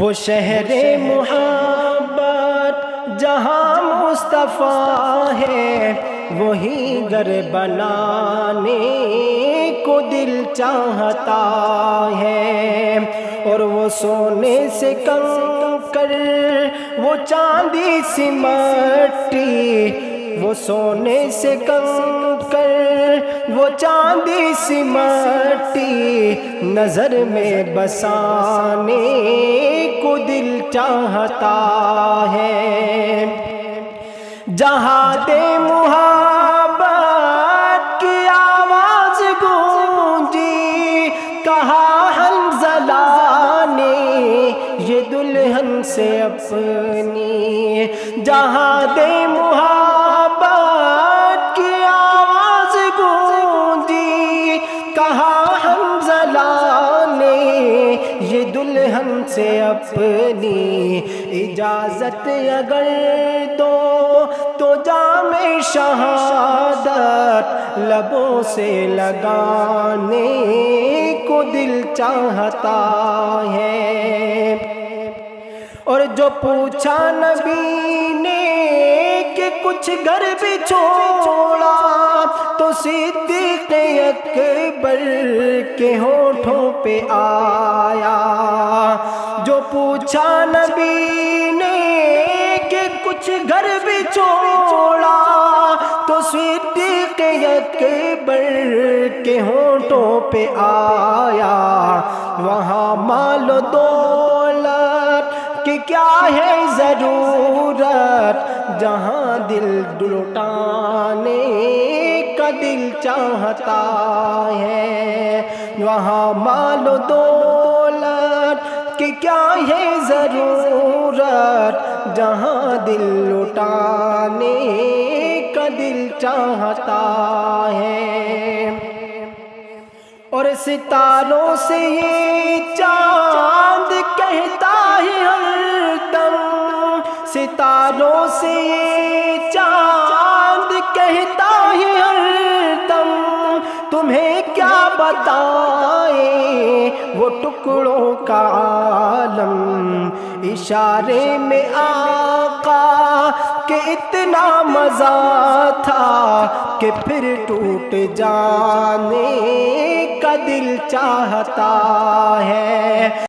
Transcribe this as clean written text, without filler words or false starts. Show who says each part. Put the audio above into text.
Speaker 1: وہ شہر محبت جہاں مصطفیٰ ہے، وہی گھر بنانے کو دل چاہتا ہے۔ اور وہ سونے سے کنکر، وہ چاندی سی مٹی، وہ سونے سے کنکر، وہ چاندی سی مٹی، نظر میں بسانے کو دل چاہتا ہے۔ جہاں دے محبت کی آواز گونجی، کہا حنظلہ نے یہ دلہن سے اپنی۔ جہاں دے محبت کی آواز گونجی، کہا حنظلہ نے یہ دلہن سے اپنی۔ اجازت اگر دو تو جام شہادت لبوں سے لگانے کو دل چاہتا ہے۔ اور جو پوچھا نبی نے کہ کچھ گھر بھی چھوڑا، تو صدیق اکبر کے ہونٹوں پہ آیا۔ جو پوچھا نبی نے کہ کچھ گھر بھی چھوڑا، تو صدیق اکبر کے ہونٹوں پہ آیا۔ وہاں مال و دولت کہ کیا ہے ضرورت، جہاں دل لٹانے کا دل چاہتا ہے۔ وہاں مال و دولت کہ کیا ہے ضرورت، جہاں دل لٹانے کا دل چاہتا ہے۔ اور ستاروں سے یہ چاند کہتا ہے ہر دم، ستاروں سے یہ چاند کہتا ہے ہر دم، تمہیں کیا بتائے وہ ٹکڑوں کا عالم۔ اشارے میں آقا کہ اتنا مزہ تھا کہ پھر ٹوٹ جانے کا دل چاہتا ہے۔